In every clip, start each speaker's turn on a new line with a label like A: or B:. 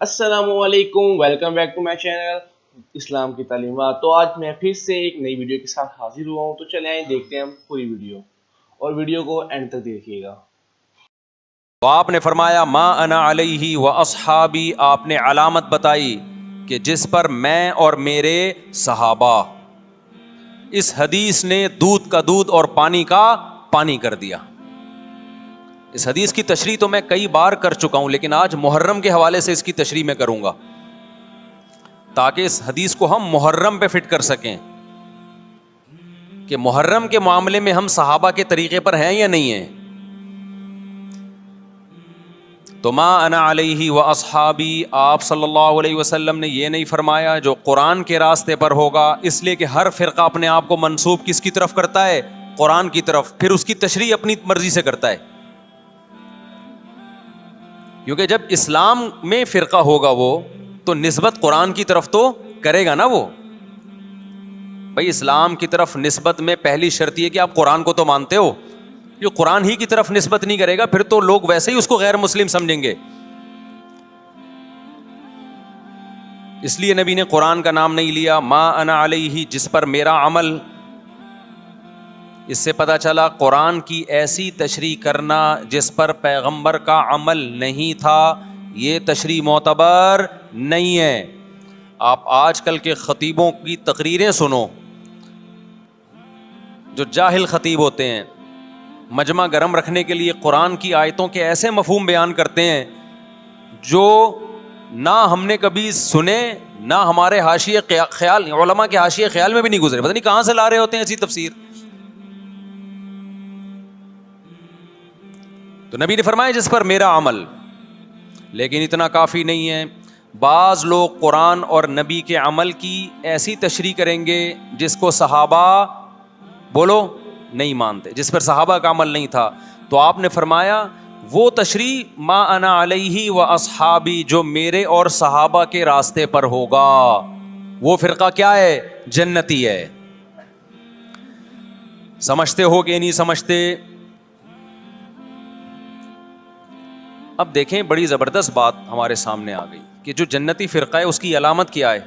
A: السلام علیکم، welcome back to my channel Islam کی تعلیمات۔ تو آج میں پھر سے ایک نئی ویڈیو کے ساتھ حاضر ہوا ہوں۔ تو چلیں آئیں دیکھتے ہیں ہم پوری ویڈیو، اور ویڈیو کو اینڈ تک دیکھیے گا۔
B: تو آپ نے فرمایا ما انا علیہ و اصحابی، آپ نے علامت بتائی کہ جس پر میں اور میرے صحابہ۔ اس حدیث نے دودھ کا دودھ اور پانی کا پانی کر دیا۔ اس حدیث کی تشریح تو میں کئی بار کر چکا ہوں، لیکن آج محرم کے حوالے سے اس کی تشریح میں کروں گا، تاکہ اس حدیث کو ہم محرم پہ فٹ کر سکیں کہ محرم کے معاملے میں ہم صحابہ کے طریقے پر ہیں یا نہیں ہیں۔ تو ما انا علیہ و اصحابی، آپ صلی اللہ علیہ وسلم نے یہ نہیں فرمایا جو قرآن کے راستے پر ہوگا، اس لیے کہ ہر فرقہ اپنے آپ کو منسوب کس کی طرف کرتا ہے؟ قرآن کی طرف، پھر اس کی تشریح اپنی مرضی سے کرتا ہے۔ کیونکہ جب اسلام میں فرقہ ہوگا وہ تو نسبت قرآن کی طرف تو کرے گا نا۔ وہ بھائی اسلام کی طرف نسبت میں پہلی شرط یہ کہ آپ قرآن کو تو مانتے ہو۔ جو قرآن ہی کی طرف نسبت نہیں کرے گا پھر تو لوگ ویسے ہی اس کو غیر مسلم سمجھیں گے۔ اس لیے نبی نے قرآن کا نام نہیں لیا۔ ما انا علیہ، جس پر میرا عمل۔ اس سے پتہ چلا قرآن کی ایسی تشریح کرنا جس پر پیغمبر کا عمل نہیں تھا، یہ تشریح معتبر نہیں ہے۔ آپ آج کل کے خطیبوں کی تقریریں سنو، جو جاہل خطیب ہوتے ہیں، مجمع گرم رکھنے کے لیے قرآن کی آیتوں کے ایسے مفہوم بیان کرتے ہیں جو نہ ہم نے کبھی سنے، نہ ہمارے حاشیے خیال، علماء کے حاشیے خیال میں بھی نہیں گزرے، پتہ نہیں کہاں سے لا رہے ہوتے ہیں ایسی تفسیر۔ تو نبی نے فرمایا جس پر میرا عمل، لیکن اتنا کافی نہیں ہے۔ بعض لوگ قرآن اور نبی کے عمل کی ایسی تشریح کریں گے جس کو صحابہ بولو نہیں مانتے، جس پر صحابہ کا عمل نہیں تھا۔ تو آپ نے فرمایا وہ تشریح ما انا علیہ و اصحابی، جو میرے اور صحابہ کے راستے پر ہوگا، وہ فرقہ کیا ہے؟ جنتی ہے۔ سمجھتے ہو کہ نہیں سمجھتے؟ اب دیکھیں بڑی زبردست بات ہمارے سامنے آ گئی کہ جو جنتی فرقہ ہے اس کی علامت کیا ہے؟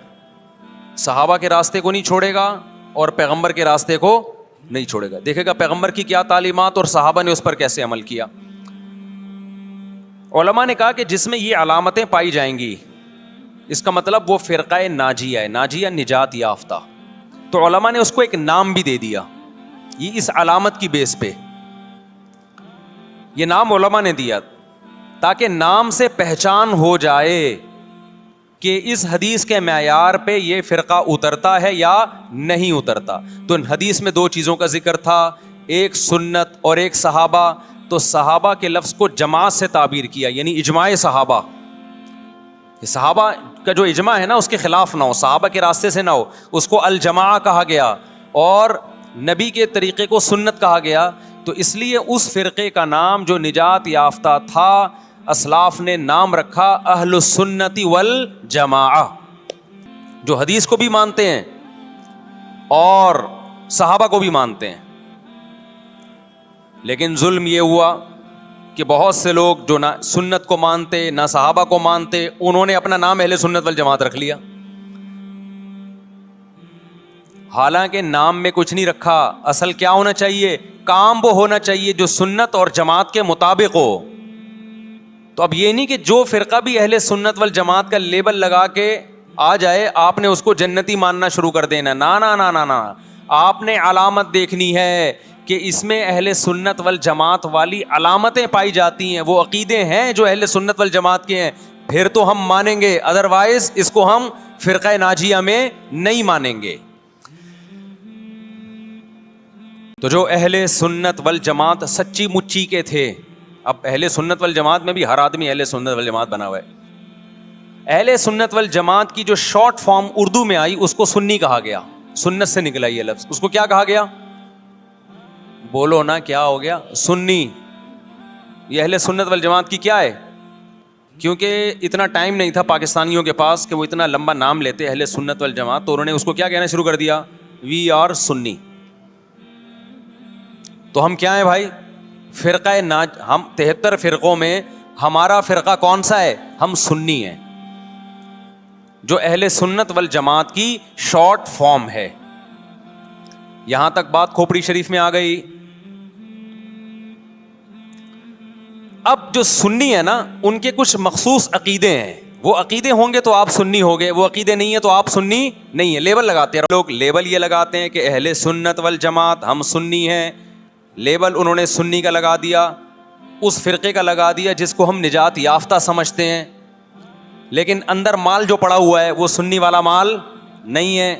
B: صحابہ کے راستے کو نہیں چھوڑے گا اور پیغمبر کے راستے کو نہیں چھوڑے گا۔ دیکھے گا پیغمبر کی کیا تعلیمات اور صحابہ نے اس پر کیسے عمل کیا۔ علماء نے کہا کہ جس میں یہ علامتیں پائی جائیں گی اس کا مطلب وہ فرقہ ناجیہ ہے، ناجیہ نجات یافتہ۔ تو علماء نے اس کو ایک نام بھی دے دیا، یہ اس علامت کی بیس پہ یہ نام علماء نے دیا تاکہ نام سے پہچان ہو جائے کہ اس حدیث کے معیار پہ یہ فرقہ اترتا ہے یا نہیں اترتا۔ تو حدیث میں دو چیزوں کا ذکر تھا، ایک سنت اور ایک صحابہ۔ تو صحابہ کے لفظ کو جماعت سے تعبیر کیا، یعنی اجماع صحابہ۔ صحابہ کا جو اجماع ہے نا اس کے خلاف نہ ہو، صحابہ کے راستے سے نہ ہو، اس کو الجماع کہا گیا، اور نبی کے طریقے کو سنت کہا گیا۔ تو اس لیے اس فرقے کا نام جو نجات یافتہ تھا، اسلاف نے نام رکھا اہل السنت والجماعہ، جو حدیث کو بھی مانتے ہیں اور صحابہ کو بھی مانتے ہیں۔ لیکن ظلم یہ ہوا کہ بہت سے لوگ جو نہ سنت کو مانتے نہ صحابہ کو مانتے، انہوں نے اپنا نام اہل سنت والجماعت رکھ لیا، حالانکہ نام میں کچھ نہیں رکھا۔ اصل کیا ہونا چاہیے؟ کام وہ ہونا چاہیے جو سنت اور جماعت کے مطابق ہو۔ تو اب یہ نہیں کہ جو فرقہ بھی اہل سنت والجماعت کا لیبل لگا کے آ جائے آپ نے اس کو جنتی ماننا شروع کر دینا، نا نا نا نا نا۔ آپ نے علامت دیکھنی ہے کہ اس میں اہل سنت والجماعت والی علامتیں پائی جاتی ہیں، وہ عقیدے ہیں جو اہل سنت والجماعت کے ہیں، پھر تو ہم مانیں گے، ادروائز اس کو ہم فرقہ ناجیہ میں نہیں مانیں گے۔ تو جو اہل سنت والجماعت سچی مچی کے تھے، اب اہل سنت والجماعت میں بھی ہر آدمی اہل سنت والجماعت بنا ہوا ہے۔ اہل سنت والجماعت کی جو شارٹ فارم اردو میں آئی اس کو سنی کہا گیا، سنت سے نکلا یہ لفظ، اس کو کیا کہا گیا؟ بولو نا کیا ہو گیا؟ سنی۔ یہ اہل سنت والجماعت کی کیا ہے؟ کیونکہ اتنا ٹائم نہیں تھا پاکستانیوں کے پاس کہ وہ اتنا لمبا نام لیتے اہل سنت والجماعت، تو انہوں نے اس کو کیا کہنا شروع کر دیا؟ وی آر سنی۔ تو ہم کیا ہیں بھائی؟ ہم 73 فرقوں میں ہمارا فرقہ کون سا ہے؟ ہم سنی ہیں۔ جو اہل سنت والجماعت کی شارٹ فارم ہے. یہاں تک بات کھوپڑی شریف میں آ گئی. اب جو سنی ہے نا, ان کے کچھ مخصوص عقیدے ہیں. وہ عقیدے ہوں گے تو آپ سنی ہوگے, وہ عقیدے نہیں ہے تو آپ سنی نہیں ہے. لیبل لگاتے ہیں لوگ, لیبل یہ لگاتے ہیں کہ اہل سنت والجماعت ہم سنی ہیں. لیبل انہوں نے سنی کا لگا دیا, اس فرقے کا لگا دیا جس کو ہم نجات یافتہ سمجھتے ہیں, لیکن اندر مال جو پڑا ہوا ہے وہ سنی والا مال نہیں ہے.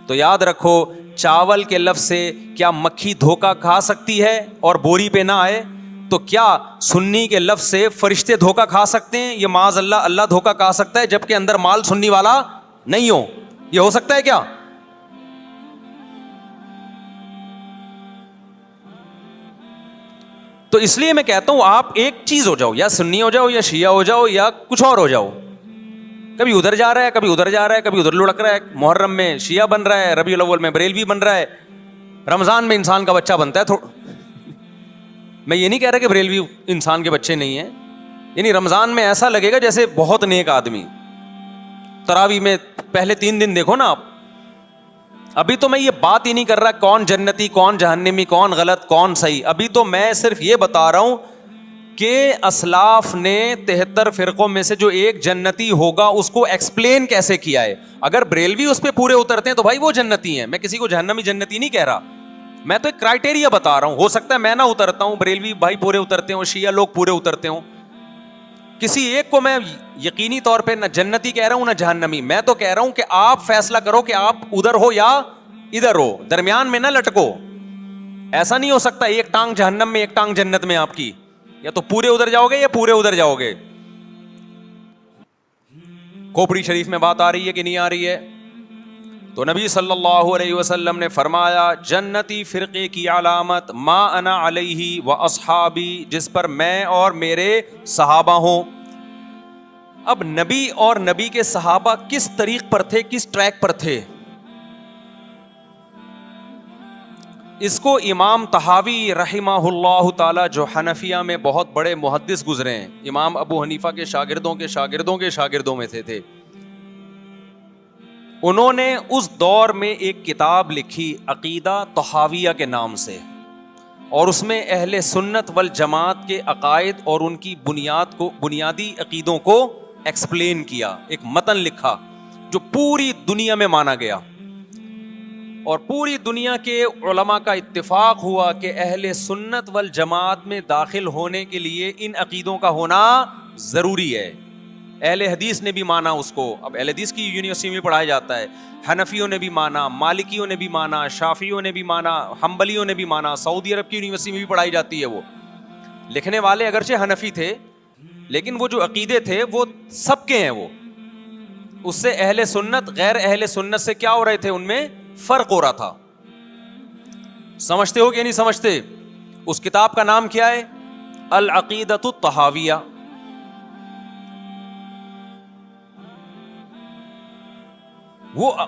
B: تو یاد رکھو, چاول کے لفظ سے کیا مکھی دھوکہ کھا سکتی ہے اور بوری پہ نہ آئے؟ تو کیا سنی کے لفظ سے فرشتے دھوکہ کھا سکتے ہیں؟ یہ معاذ اللہ, اللہ دھوکہ کھا سکتا ہے جبکہ اندر مال سنی والا نہیں ہو. یہ ہو سکتا ہے کیا؟ تو اس لیے میں کہتا ہوں آپ ایک چیز ہو جاؤ, یا سنی ہو جاؤ یا شیعہ ہو جاؤ یا کچھ اور ہو جاؤ. کبھی ادھر جا رہا ہے, کبھی ادھر جا رہا ہے, کبھی ادھر لڑک رہا ہے. محرم میں شیعہ بن رہا ہے, ربیع الاول میں بریلوی بن رہا ہے, رمضان میں انسان کا بچہ بنتا ہے. میں یہ نہیں کہہ رہا کہ بریلوی انسان کے بچے نہیں ہیں, یعنی رمضان میں ایسا لگے گا جیسے بہت نیک آدمی. تراویح میں پہلے 3 دن دیکھو نا آپ. ابھی تو میں یہ بات ہی نہیں کر رہا کون جنتی کون جہنمی, کون غلط کون صحیح. ابھی تو میں صرف یہ بتا رہا ہوں کہ اسلاف نے 73 فرقوں میں سے جو ایک جنتی ہوگا اس کو ایکسپلین کیسے کیا ہے. اگر بریلوی اس پہ پورے اترتے ہیں تو بھائی وہ جنتی ہیں. میں کسی کو جہنمی جنتی نہیں کہہ رہا, میں تو ایک کرائٹیریا بتا رہا ہوں. ہو سکتا ہے میں نہ اترتا ہوں, بریلوی بھائی پورے اترتے ہوں, شیعہ لوگ پورے اترتے ہوں. کسی ایک کو میں یقینی طور پہ نہ جنتی کہہ رہا ہوں نہ جہنمی. میں تو کہہ رہا ہوں کہ آپ فیصلہ کرو کہ آپ ادھر ہو یا ادھر ہو, درمیان میں نہ لٹکو. ایسا نہیں ہو سکتا ایک ٹانگ جہنم میں ایک ٹانگ جنت میں آپ کی, یا تو پورے ادھر جاؤ گے یا پورے ادھر جاؤ گے. کھوپڑی شریف میں بات آ رہی ہے کہ نہیں آ رہی ہے؟ تو نبی صلی اللہ علیہ وسلم نے فرمایا جنتی فرقے کی علامت ما انا علیہ و اصحابی, جس پر میں اور میرے صحابہ ہوں. اب نبی اور نبی کے صحابہ کس طریق پر تھے, کس ٹریک پر تھے؟ اس کو امام طحاوی رحمہ اللہ تعالی, جو حنفیہ میں بہت بڑے محدث گزرے ہیں, امام ابو حنیفہ کے شاگردوں کے شاگردوں کے شاگردوں میں تھے, انہوں نے اس دور میں ایک کتاب لکھی عقیدہ طحاویہ کے نام سے, اور اس میں اہل سنت والجماعت کے عقائد اور ان کی بنیادی عقیدوں کو ایکسپلین کیا. ایک متن لکھا جو پوری دنیا میں مانا گیا, اور پوری دنیا کے علماء کا اتفاق ہوا کہ اہل سنت والجماعت میں داخل ہونے کے لیے ان عقیدوں کا ہونا ضروری ہے. اہل حدیث نے بھی مانا اس کو. اب اہل حدیث کی یونیورسٹی میں پڑھایا جاتا ہے. حنفیوں نے بھی مانا, مالکیوں نے بھی مانا, شافعیوں نے بھی مانا, حنبلیوں نے بھی مانا. سعودی عرب کی یونیورسٹی میں بھی پڑھائی جاتی ہے. وہ لکھنے والے اگرچہ حنفی تھے لیکن وہ جو عقیدے تھے وہ سب کے ہیں. وہ اس سے اہل سنت غیر اہل سنت سے کیا ہو رہے تھے, ان میں فرق ہو رہا تھا. سمجھتے ہو کہ نہیں سمجھتے؟ اس کتاب کا نام کیا ہے؟ العقیدۃ الطحاویہ.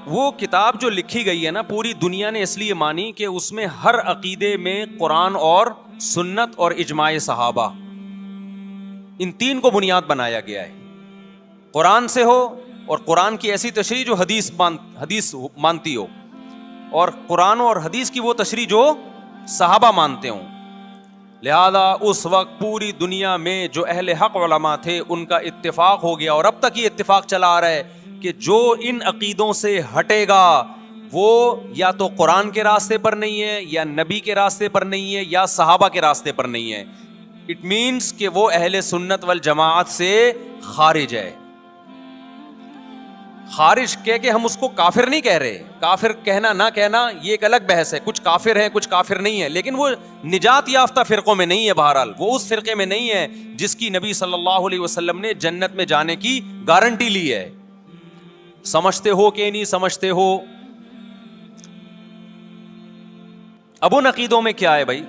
B: وہ کتاب جو لکھی گئی ہے نا, پوری دنیا نے اس لیے مانی کہ اس میں ہر عقیدے میں قرآن اور سنت اور اجماع صحابہ, ان 3 کو بنیاد بنایا گیا ہے. قرآن سے ہو, اور قرآن کی ایسی تشریح جو حدیث مانتی ہو, اور قرآن اور حدیث کی وہ تشریح جو صحابہ مانتے ہوں. لہذا اس وقت پوری دنیا میں جو اہل حق علماء تھے ان کا اتفاق ہو گیا, اور اب تک یہ اتفاق چلا آ رہا ہے کہ جو ان عقیدوں سے ہٹے گا وہ یا تو قرآن کے راستے پر نہیں ہے, یا نبی کے راستے پر نہیں ہے, یا صحابہ کے راستے پر نہیں ہے. اٹ مینس کہ وہ اہل سنت والجماعت سے خارج ہے. خارج کہہ کے ہم اس کو کافر نہیں کہہ رہے. کافر کہنا نہ کہنا یہ ایک الگ بحث ہے. کچھ کافر ہیں کچھ کافر نہیں ہے, لیکن وہ نجات یافتہ فرقوں میں نہیں ہے. بہرحال وہ اس فرقے میں نہیں ہے جس کی نبی صلی اللہ علیہ وسلم نے جنت میں جانے کی گارنٹی لی ہے. سمجھتے ہو کہ نہیں سمجھتے ہو؟ اب ان عقیدوں میں کیا ہے بھائی؟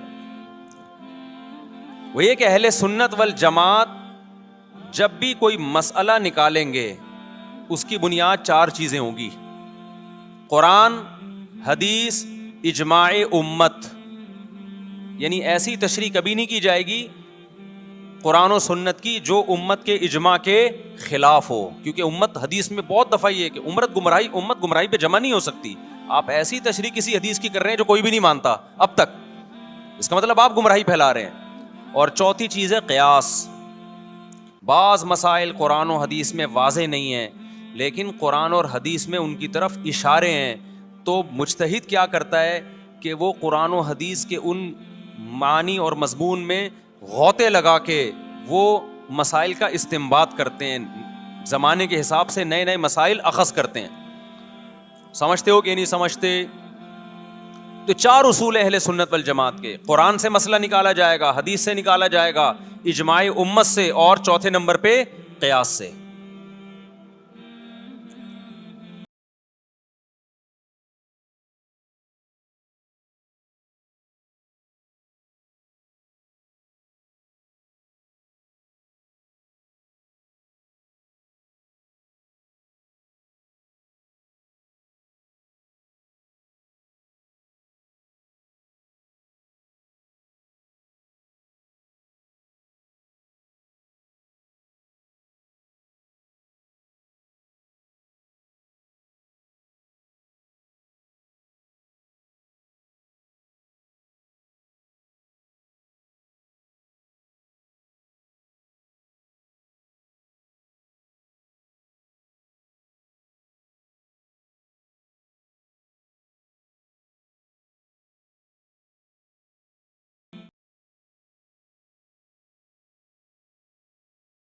B: وہ یہ کہ اہل سنت والجماعت جب بھی کوئی مسئلہ نکالیں گے اس کی بنیاد 4 چیزیں ہوں گی: قرآن، حدیث، اجماع امت. یعنی ایسی تشریح کبھی نہیں کی جائے گی قرآن و سنت کی جو امت کے اجماع کے خلاف ہو، کیونکہ امت حدیث میں بہت دفعہ یہ ہے کہ امت گمراہی پہ جمع نہیں ہو سکتی. آپ ایسی تشریح کسی حدیث کی کر رہے ہیں جو کوئی بھی نہیں مانتا اب تک، اس کا مطلب آپ گمراہی پھیلا رہے ہیں. اور چوتھی چیز ہے قیاس. بعض مسائل قرآن و حدیث میں واضح نہیں ہیں لیکن قرآن اور حدیث میں ان کی طرف اشارے ہیں، تو مجتہد کیا کرتا ہے کہ وہ قرآن و حدیث کے ان معنی اور مضمون میں غوطے لگا کے وہ مسائل کا استنباط کرتے ہیں، زمانے کے حساب سے نئے نئے مسائل اخذ کرتے ہیں. سمجھتے ہو کہ نہیں سمجھتے؟ تو 4 اصول اہل سنت والجماعت کے، قرآن سے مسئلہ نکالا جائے گا، حدیث سے نکالا جائے گا، اجماع امت سے، اور چوتھے نمبر پہ قیاس سے.